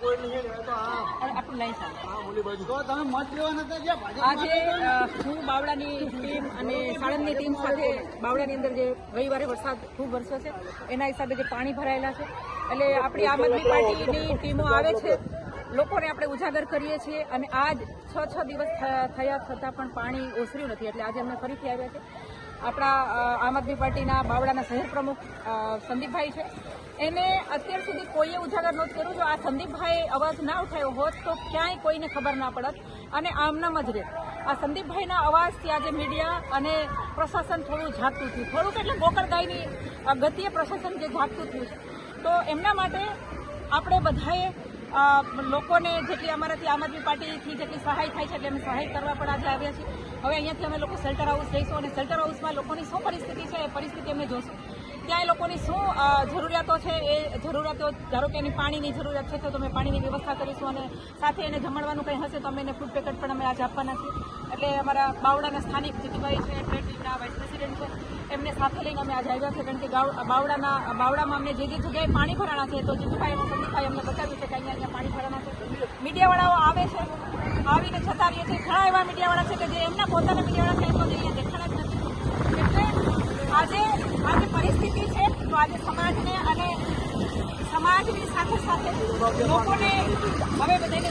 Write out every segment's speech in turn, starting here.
આપણું નહીં ચાલે. તો તમે મત લેવા નતા ગયા ભાજપ આજે હું બાવળાની ટીમ અને સાણંદની ટીમ સાથે બાવળાની અંદર જે રવિવારે વરસાદ ખૂબ વરસ્યો છે એના હિસાબે જે પાણી ભરાયેલા છે એટલે આપણી આમ આદમી પાર્ટીની ટીમો આવે છે, લોકોને આપણે ઉજાગર કરીએ છીએ અને આજ 6 દિવસ થયા છતાં પણ પાણી ઓસર્યું નથી. એટલે આજે અમે ફરીથી આવ્યા છે. આપણા આમ આદમી પાર્ટીના બાવળાના શહેર પ્રમુખ સંદીપભાઈ છે, એને અત્યાર સુધી કોઈએ ઉજાગર નહોતું કર્યું. જો આ સંદીપભાઈ અવાજ ના ઉઠાવ્યો હોત તો ક્યાંય કોઈને ખબર ના પડત અને આમનામ જ રહે. આ સંદીપભાઈના અવાજથી આજે મીડિયા અને પ્રશાસન થોડું જાગતું થયું, થોડુંક એટલે ગોકળગાયની ગતિએ પ્રશાસન જે જાગતું થયું છે. તો એમના માટે આપણે બધાએ લોકોને જેટલી અમારાથી આમ આદમી પાર્ટીથી જેટલી સહાય થાય છે એટલે અમે સહાય કરવા પણ આજે આવ્યા છીએ. હવે અહીંયાથી અમે લોકો શેલ્ટર હાઉસ જઈશું અને શેલ્ટર હાઉસમાં લોકોની શું પરિસ્થિતિ છે એ પરિસ્થિતિ અમે જોશું. ત્યાં એ લોકોની શું જરૂરિયાતો છે એ જરૂરિયાતો, ધારો કે એની પાણીની જરૂરિયાત છે તો અમે પાણીની વ્યવસ્થા કરીશું અને સાથે એને જમણવાનું કંઈ હશે તો અમે એને ફૂડ પેકેટ પણ અમે આજે આપવાના છીએ. એટલે અમારા બાવળાના સ્થાનિક જીતુભાઈ છે, ટ્રેડ ટીમના વાઇસ પ્રેસિડેન્ટ છે, એમને સાથે લઈને અમે આજે આવ્યા છે. કારણ કે બાવળામાં અમને જે જગ્યાએ પાણી ભરાણા છે તો જીતુભાઈ અને સંદીપભાઈ અમને બતાવ્યું છે કે અહીંયા પાણી ભરાણા છે. મીડિયાવાળાઓ આવે છે, આવીને જતા રહીએ છીએ. ઘણા એવા મીડિયાવાળા છે કે જે એમના પોતાના મીડિયાવાળા છે તો અહીંયા દેખાડા જ નથી. એટલે આજે પરિસ્થિતિ છે તો આજે સમાજને અને સમાજની સાથે સાથે લોકોને હવે બધાને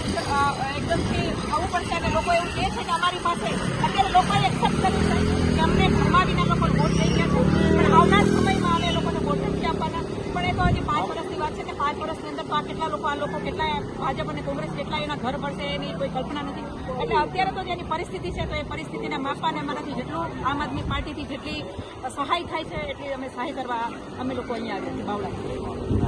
એકદમથી આવવું પડશે. અને લોકો એવું કહે છે કે અમારી પાસે અત્યારે લોકોએ એક્સેપ્ટ કર્યું છે કે અમને ભરમાવીને લોકો વોટ લઈ ગયા છે, પણ આવનાર સમયમાં અમે લોકોને વોટ નથી આપવાના. પણ એ તો હજી 5 વર્ષની વાત છે કે 5 વર્ષની અંદર તો આ લોકો કેટલા ભાજપ અને કોંગ્રેસ કેટલા એના ઘર મળશે એની કોઈ કલ્પના નથી. એટલે અત્યારે તો જેની પરિસ્થિતિ છે તો એ પરિસ્થિતિને માપવાને અમારાથી જેટલું આમ આદમી પાર્ટીથી જેટલી સહાય થાય છે એટલી અમે સહાય કરવા અમે લોકો અહીંયા આવ્યા છીએ બાવળા.